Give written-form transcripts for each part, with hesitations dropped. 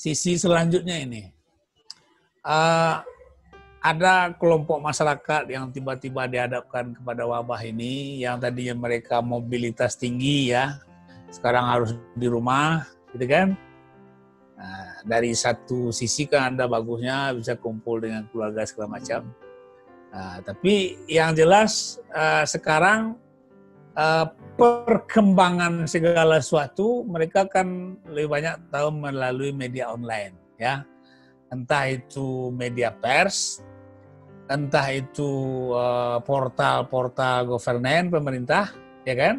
sisi selanjutnya ini, ada kelompok masyarakat yang tiba-tiba dihadapkan kepada wabah ini, yang tadinya mereka mobilitas tinggi ya, sekarang harus di rumah, gitu kan? Nah, dari satu sisi kan ada bagusnya bisa kumpul dengan keluarga segala macam. Nah, tapi yang jelas sekarang perkembangan segala sesuatu mereka kan lebih banyak tahu melalui media online ya, entah itu media pers, entah itu portal-portal government pemerintah ya kan,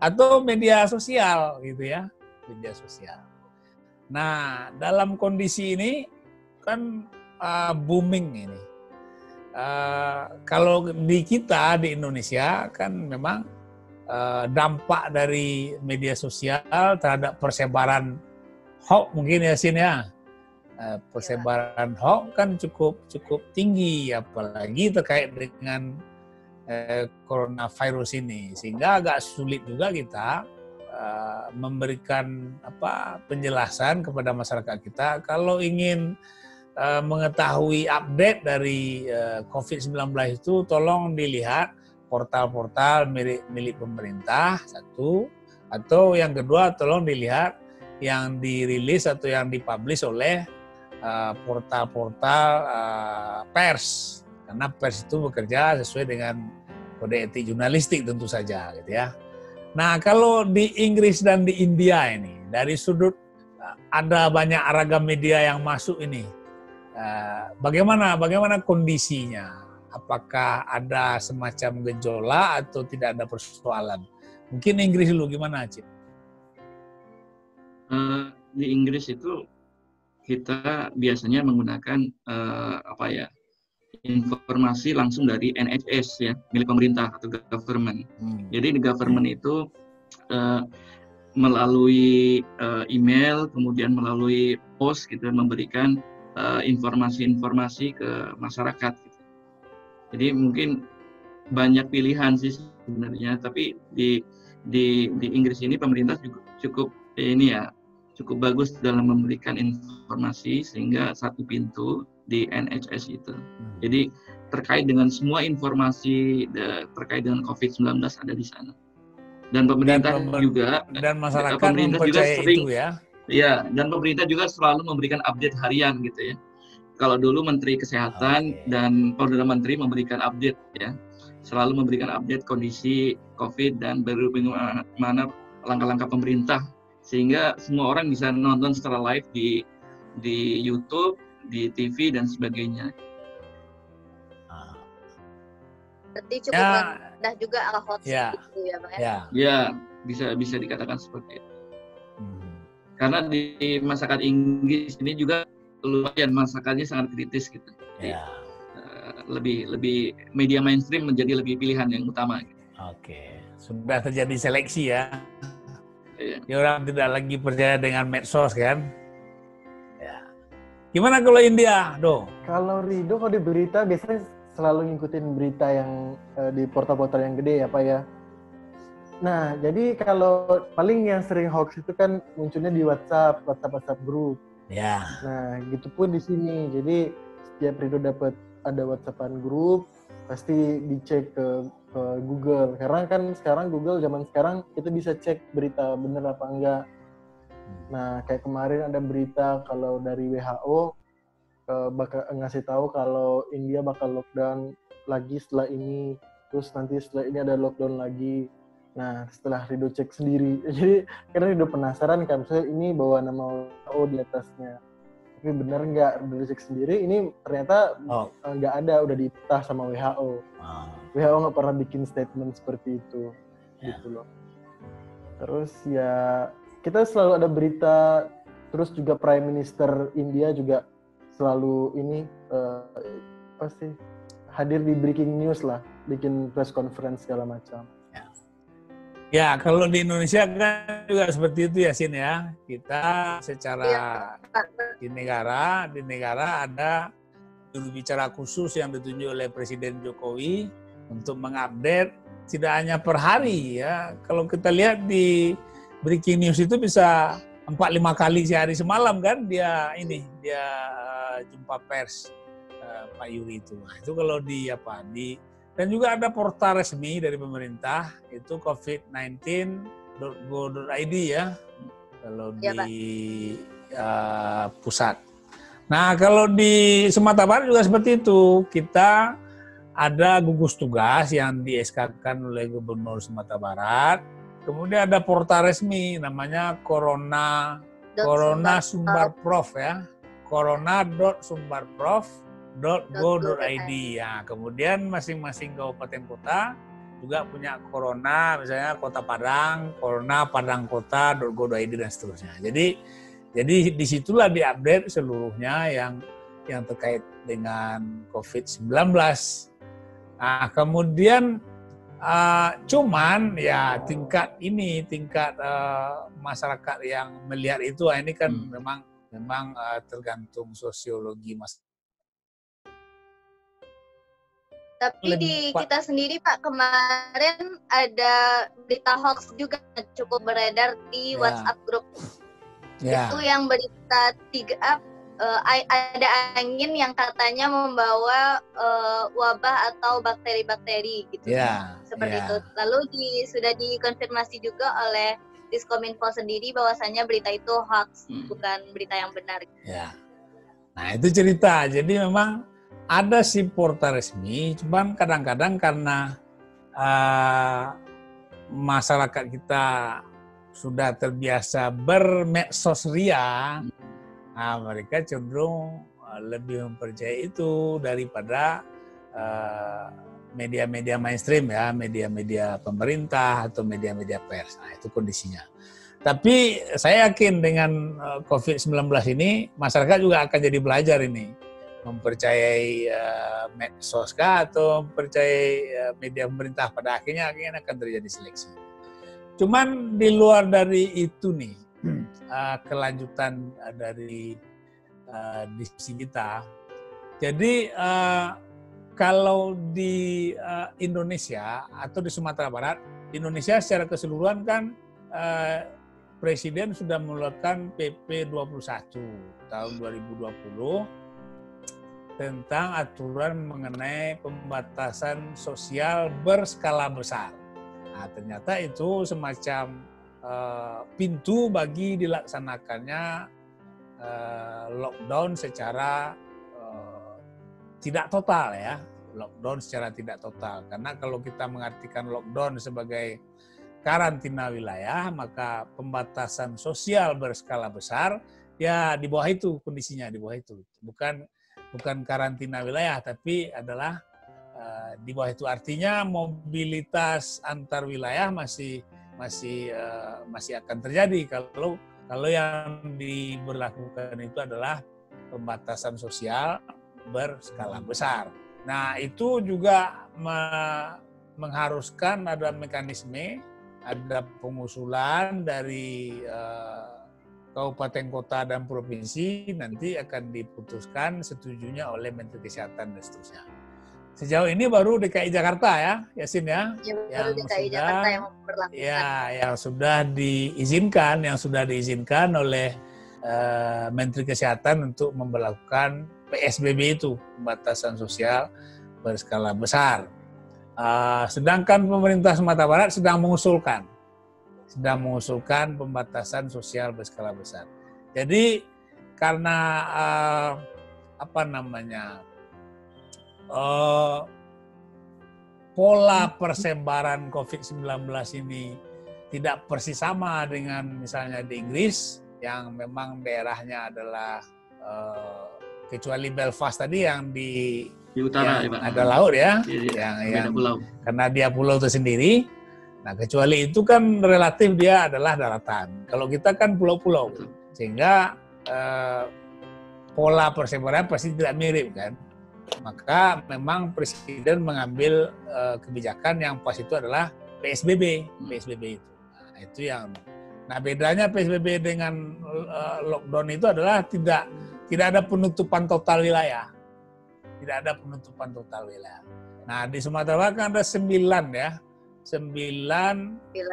atau media sosial gitu ya, media sosial. Nah, dalam kondisi ini kan booming ini. Kalau di kita di Indonesia kan memang dampak dari media sosial terhadap persebaran hoax mungkin ya Sin ya. Persebaran hoax kan cukup tinggi, apalagi terkait dengan coronavirus ini, sehingga agak sulit juga kita memberikan penjelasan kepada masyarakat kita. Kalau ingin mengetahui update dari COVID-19 itu, tolong dilihat portal-portal milik pemerintah satu, atau yang kedua tolong dilihat yang dirilis atau yang dipublish oleh portal-portal pers, karena pers itu bekerja sesuai dengan kode etik jurnalistik tentu saja gitu ya. Nah, kalau di Inggris dan di India ini, dari sudut ada banyak ragam media yang masuk ini, bagaimana kondisinya? Apakah ada semacam gejolak atau tidak ada persoalan? Mungkin Inggris dulu, gimana Cip? Di Inggris itu kita biasanya menggunakan informasi langsung dari NHS ya, milik pemerintah atau government. Jadi di government itu melalui email, kemudian melalui post gitu, memberikan informasi-informasi ke masyarakat. Gitu. Jadi mungkin banyak pilihan sih sebenarnya, tapi di Inggris ini pemerintah juga cukup bagus dalam memberikan informasi, sehingga satu pintu di NHS itu. Jadi terkait dengan semua informasi terkait dengan COVID-19 ada di sana. Dan pemerintah juga dan masyarakat mempercayai itu ya. Ya, dan pemerintah juga selalu memberikan update harian gitu ya. Kalau dulu Menteri Kesehatan dan Perdana Menteri memberikan update ya, selalu memberikan update kondisi COVID dan bagaimana langkah-langkah pemerintah, sehingga semua orang bisa nonton secara live di YouTube, di TV dan sebagainya. Berarti cukup rendah juga hoax itu ya, Pak ya? Ya, bisa dikatakan seperti itu. Karena di masyarakat Inggris ini juga lumayan masyarakatnya sangat kritis gitu. Jadi, lebih media mainstream menjadi lebih pilihan yang utama. Gitu. Oke, sudah terjadi seleksi ya. Ya, orang tidak lagi percaya dengan medsos kan. Ya. Gimana kalau India, Do? Kalau Rido, kalau di berita biasanya selalu ngikutin berita yang di portal-portal yang gede ya Pak ya. Nah, jadi kalau paling yang sering hoax itu kan munculnya di WhatsApp grup. Ya. Nah, gitu pun di sini. Jadi setiap Rido dapat ada WhatsAppan grup, pasti dicek ke Google. Karena kan sekarang Google zaman sekarang kita bisa cek berita bener apa enggak. Nah, kayak kemarin ada berita kalau dari WHO bakal ngasih tahu kalau India bakal lockdown lagi setelah ini, terus nanti setelah ini ada lockdown lagi. Nah, setelah Rido cek sendiri, jadi karena Rido penasaran kan, misalnya ini bawa nama WHO di atasnya, tapi benar nggak? Rido cek sendiri, ini ternyata nggak ada, udah ditah sama WHO. WHO nggak pernah bikin statement seperti itu, gitu loh. Terus ya kita selalu ada berita, terus juga Prime Minister India juga selalu ini pasti hadir di breaking news lah, bikin press conference segala macam. Ya, kalau di Indonesia kan juga seperti itu ya Sin ya. Kita secara di negara ada juru bicara khusus yang ditunjuk oleh Presiden Jokowi untuk mengupdate tidak hanya per hari ya. Kalau kita lihat di breaking news itu bisa 4-5 kali sehari semalam kan dia jumpa pers Pak Yuri itu. Nah, itu kalau dan juga ada portal resmi dari pemerintah itu covid19.go.id ya kalau di pusat. Nah, kalau di Sumatera Barat juga seperti itu. Kita ada gugus tugas yang di SK-kan oleh Gubernur Sumatera Barat. Kemudian ada portal resmi namanya Corona Sumbarprof ya. corona.sumbarprof.go.id. Ya, kemudian masing-masing kabupaten kota juga punya Corona, misalnya Kota Padang, Corona Padang Kota.go.id dan seterusnya. Jadi disitulah diupdate seluruhnya yang terkait dengan COVID-19. Nah, kemudian cuman ya tingkat masyarakat yang melihat itu ini kan memang tergantung sosiologi mas. Tapi di kita sendiri Pak, kemarin ada berita hoax juga cukup beredar di WhatsApp grup. Itu yang berita ada angin yang katanya membawa wabah atau bakteri-bakteri gitu. Seperti itu. Lalu sudah dikonfirmasi juga oleh Diskominfo sendiri bahwasannya berita itu hoax, bukan berita yang benar. Ya. Nah, itu cerita. Jadi memang ada si portal resmi, cuman kadang-kadang karena masyarakat kita sudah terbiasa bermedsos ria, nah, mereka cenderung lebih mempercayai itu daripada media-media mainstream ya, media-media pemerintah atau media-media pers. Nah, itu kondisinya. Tapi saya yakin dengan COVID-19 ini, masyarakat juga akan jadi belajar ini. Mempercayai medsos kah atau mempercayai media pemerintah, pada akhirnya akan terjadi seleksi. Cuman di luar dari itu nih, kelanjutan dari diskusi kita. Jadi kalau di Indonesia atau di Sumatera Barat, Indonesia secara keseluruhan kan Presiden sudah mengeluarkan PP 21 tahun 2020 tentang aturan mengenai pembatasan sosial berskala besar. Nah, ternyata itu semacam pintu bagi dilaksanakannya lockdown secara tidak total ya. Lockdown secara tidak total. Karena kalau kita mengartikan lockdown sebagai karantina wilayah, maka pembatasan sosial berskala besar ya di bawah itu kondisinya, di bawah itu. Bukan karantina wilayah, tapi adalah di bawah itu. Artinya mobilitas antar wilayah masih akan terjadi kalau yang diberlakukan itu adalah pembatasan sosial berskala besar. Nah, itu juga mengharuskan ada mekanisme, ada pengusulan dari kabupaten, kota, dan provinsi, nanti akan diputuskan setujunya oleh Menteri Kesehatan dan seterusnya. Sejauh ini baru DKI Jakarta ya, Yasin ya, yang DKI Jakarta yang memperlakukan. Ya, yang sudah diizinkan oleh Menteri Kesehatan untuk memberlakukan PSBB itu, pembatasan sosial berskala besar. Sedangkan pemerintah Sumatera Barat sedang mengusulkan pembatasan sosial berskala besar. Jadi karena pola persebaran COVID-19 ini tidak persis sama dengan misalnya di Inggris yang memang daerahnya adalah kecuali Belfast tadi yang di utara yang ya, Pak. Ada laut ya, yang pulau. Karena dia pulau tersendiri. Nah, kecuali itu kan relatif dia adalah daratan. Kalau kita kan pulau-pulau, sehingga pola persebaran pasti tidak mirip kan. Maka memang Presiden mengambil kebijakan yang pas itu adalah PSBB itu. Nah, itu yang. Nah, bedanya PSBB dengan lockdown itu adalah tidak ada penutupan total wilayah. Tidak ada penutupan total wilayah. Nah, di Sumatera Barat kan ada 9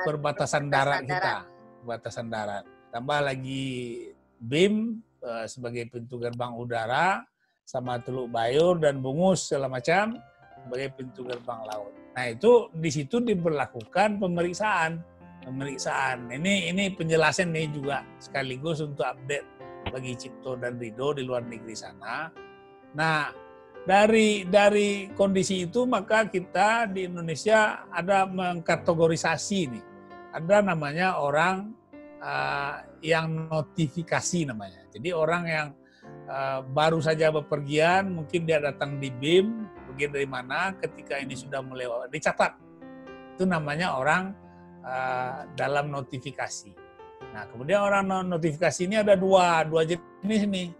perbatasan darat kita. Perbatasan darat. tambah lagi BIM sebagai pintu gerbang udara, sama Teluk Bayur dan Bungus segala macam sebagai pintu gerbang laut. Nah itu di situ diberlakukan pemeriksaan. Ini penjelasan nih juga sekaligus untuk update bagi Cipto dan Rido di luar negeri sana. Nah dari kondisi itu maka kita di Indonesia ada mengkategorisasi nih. Ada namanya orang yang notifikasi namanya. Jadi orang yang baru saja bepergian, mungkin dia datang di BIM, pergi dari mana, ketika ini sudah melewati, dicatat. Itu namanya orang dalam notifikasi. Nah, kemudian orang notifikasi ini ada dua jenis nih.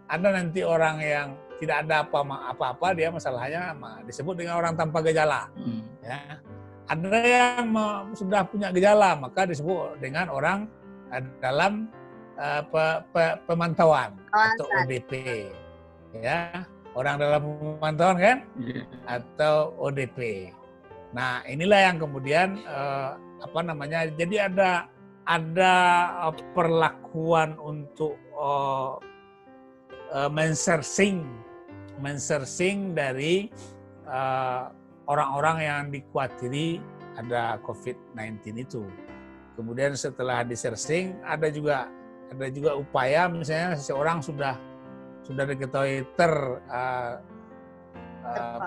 Ada nanti orang yang tidak ada apa-apa, dia masalahnya disebut dengan orang tanpa gejala. Ya. Ada yang sudah punya gejala, maka disebut dengan orang dalam pemantauan atau ODP, ya, orang dalam pemantauan kan, atau ODP. Nah inilah yang kemudian jadi ada perlakuan untuk mensearching dari orang-orang yang dikhawatiri ada COVID-19 itu. Kemudian setelah di-searching ada juga upaya, misalnya seseorang sudah diketahui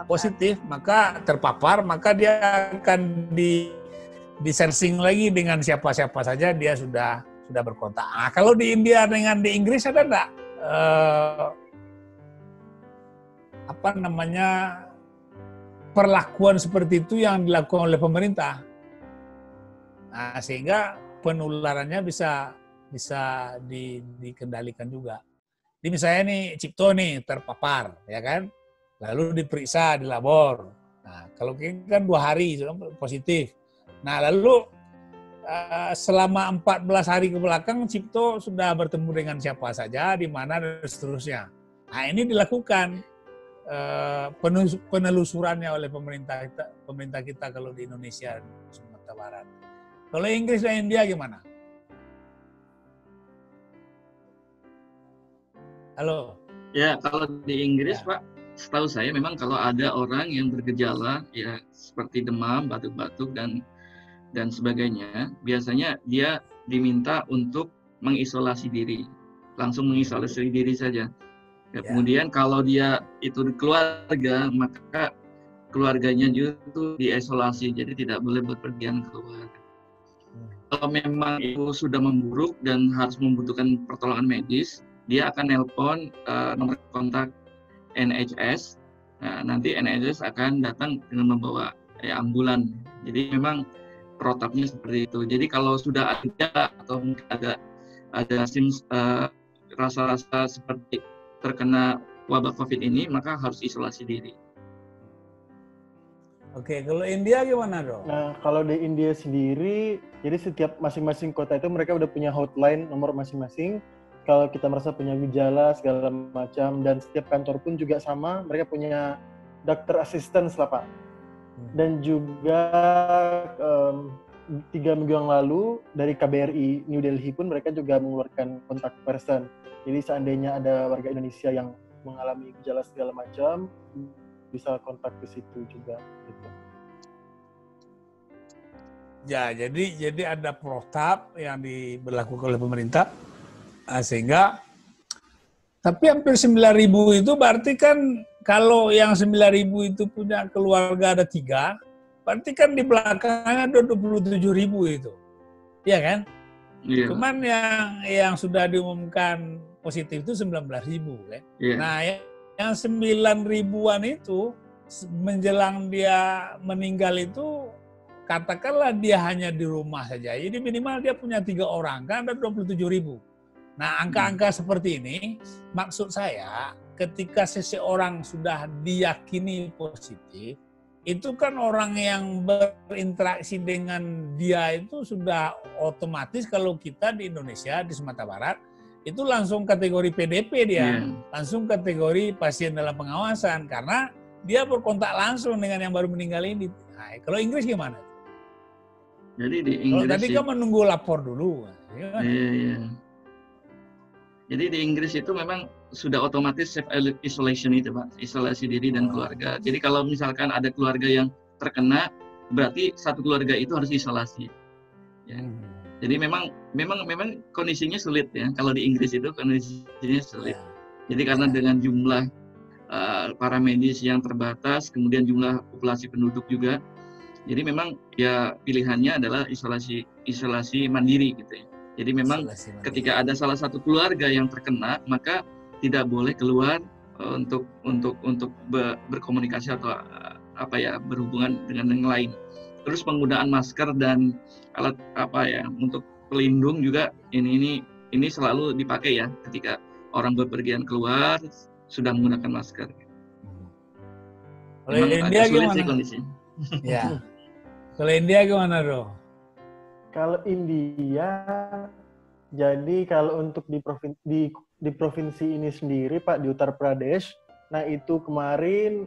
positif, maka terpapar, maka dia akan di-searching lagi dengan siapa-siapa saja dia sudah berkontak. Nah, kalau di India dengan di Inggris ada enggak perlakuan seperti itu yang dilakukan oleh pemerintah? Nah, sehingga penularannya bisa dikendalikan juga. Jadi misalnya nih Cipto nih terpapar, ya kan, lalu diperiksa di labor. Nah, kalau kan 2 hari sudah positif. Nah, lalu selama 14 hari ke belakang Cipto sudah bertemu dengan siapa saja, di mana dan seterusnya. Nah, ini dilakukan penelusurannya oleh pemerintah kita kalau di Indonesia, Sumatera Barat. Kalau Inggris dan India gimana? Halo. Ya, kalau di Inggris, ya, Pak, setahu saya memang kalau ada orang yang bergejala ya seperti demam, batuk-batuk dan sebagainya, biasanya dia diminta untuk mengisolasi diri, langsung mengisolasi diri saja. Ya, kemudian kalau dia itu keluarga, maka keluarganya juga diisolasi, jadi tidak boleh berpergian keluar. Kalau memang itu sudah memburuk dan harus membutuhkan pertolongan medis, dia akan nelpon nomor kontak NHS. Nah, nanti NHS akan datang dengan membawa ambulan. Jadi memang protapnya seperti itu. Jadi kalau sudah ada atau mungkin ada rasa-rasa seperti terkena wabah COVID ini, maka harus isolasi diri. Oke, kalau India gimana dong? Nah, kalau di India sendiri, jadi setiap masing-masing kota itu mereka udah punya hotline nomor masing-masing. Kalau kita merasa punya gejala segala macam, dan setiap kantor pun juga sama, mereka punya dokter assistance lah, Pak. Dan juga 3 minggu yang lalu dari KBRI New Delhi pun mereka juga mengeluarkan kontak person. Jadi seandainya ada warga Indonesia yang mengalami gejala segala macam, bisa kontak ke situ juga. Gitu. Ya, jadi ada protap yang diberlakukan oleh pemerintah, sehingga tapi hampir 9.000 itu berarti kan kalau yang 9.000 itu punya keluarga ada 3, berarti kan di belakangnya ada 27.000 itu, iya kan? Yeah. Cuman yang sudah diumumkan positif itu 19.000 kan? Yeah. Nah, yang 9.000-an itu menjelang dia meninggal itu, katakanlah dia hanya di rumah saja, jadi minimal dia punya 3 orang, kan ada 27.000. Nah, angka-angka seperti ini, maksud saya ketika seseorang sudah diyakini positif, itu kan orang yang berinteraksi dengan dia itu sudah otomatis, kalau kita di Indonesia, di Sumatera Barat, itu langsung kategori PDP dia, langsung kategori pasien dalam pengawasan, karena dia berkontak langsung dengan yang baru meninggal ini. Nah, kalau Inggris gimana? Jadi di Inggris kalau tadi kan menunggu lapor dulu, Iya. Jadi di Inggris itu memang sudah otomatis self isolation itu Pak, isolasi diri dan keluarga. Jadi kalau misalkan ada keluarga yang terkena, berarti satu keluarga itu harus isolasi. Ya. Jadi memang kondisinya sulit ya. Kalau di Inggris itu kondisinya sulit. Jadi karena dengan jumlah para medis yang terbatas, kemudian jumlah populasi penduduk juga, jadi memang ya pilihannya adalah isolasi mandiri gitu ya. Jadi memang ketika ada salah satu keluarga yang terkena, maka tidak boleh keluar untuk berkomunikasi atau berhubungan dengan yang lain. Terus penggunaan masker dan alat untuk pelindung juga ini selalu dipakai ya ketika orang berpergian keluar sudah menggunakan masker. Kalau India gimana? Ya. Kalau India gimana, Bro? Kalau India, jadi kalau untuk di provinsi ini sendiri Pak, di Uttar Pradesh, nah itu kemarin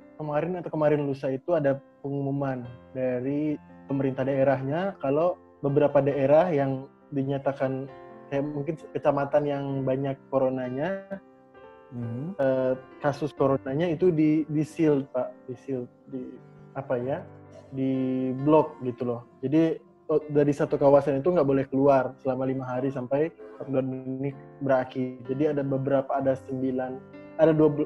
lusa itu ada pengumuman dari pemerintah daerahnya kalau beberapa daerah yang dinyatakan kayak mungkin kecamatan yang banyak coronanya, kasus coronanya itu di seal Pak, di blok gitu loh. Jadi dari satu kawasan itu nggak boleh keluar selama 5 hari sampai lockdown ini berakhir. Jadi ada 12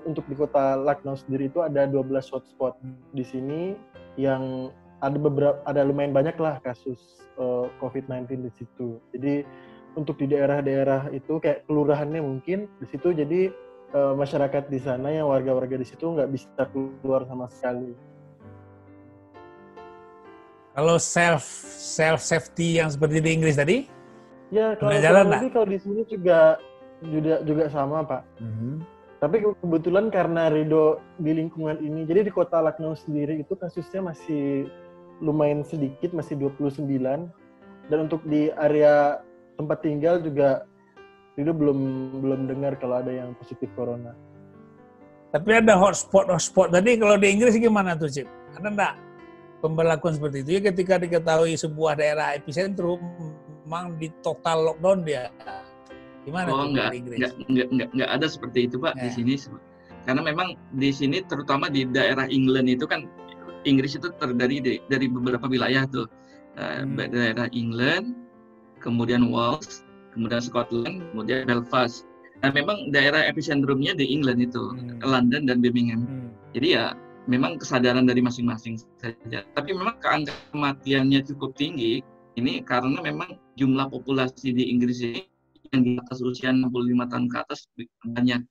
untuk di kota Lucknow sendiri itu ada 12 hotspot di sini yang ada lumayan banyak lah kasus COVID-19 di situ. Jadi untuk di daerah-daerah itu kayak kelurahannya mungkin di situ, jadi masyarakat di sana yang warga-warga di situ nggak bisa keluar sama sekali. Kalau self safety yang seperti di Inggris tadi? Ya, kalau di sini juga sama Pak. Tapi kebetulan karena Ridho di lingkungan ini, jadi di kota Lucknow sendiri itu kasusnya masih lumayan sedikit, masih 29. Dan untuk di area tempat tinggal juga Ridho belum dengar kalau ada yang positif corona. Tapi ada hotspot tadi, kalau di Inggris gimana tuh, Cip? Ada enggak pemberlakuan seperti itu ya ketika diketahui sebuah daerah epicentrum memang di total lockdown dia? Gimana di Inggris? Enggak ada seperti itu Pak di sini. Karena memang di sini terutama di daerah England itu kan, Inggris itu terdiri dari beberapa wilayah tuh. Daerah England, kemudian Wales, kemudian Scotland, kemudian Belfast. Nah memang daerah epicentrumnya di England itu, London dan Birmingham. Jadi ya memang kesadaran dari masing-masing saja. Tapi memang angka kematiannya cukup tinggi. Ini karena memang jumlah populasi di Inggris ini yang di atas usia 65 tahun ke atas banyak.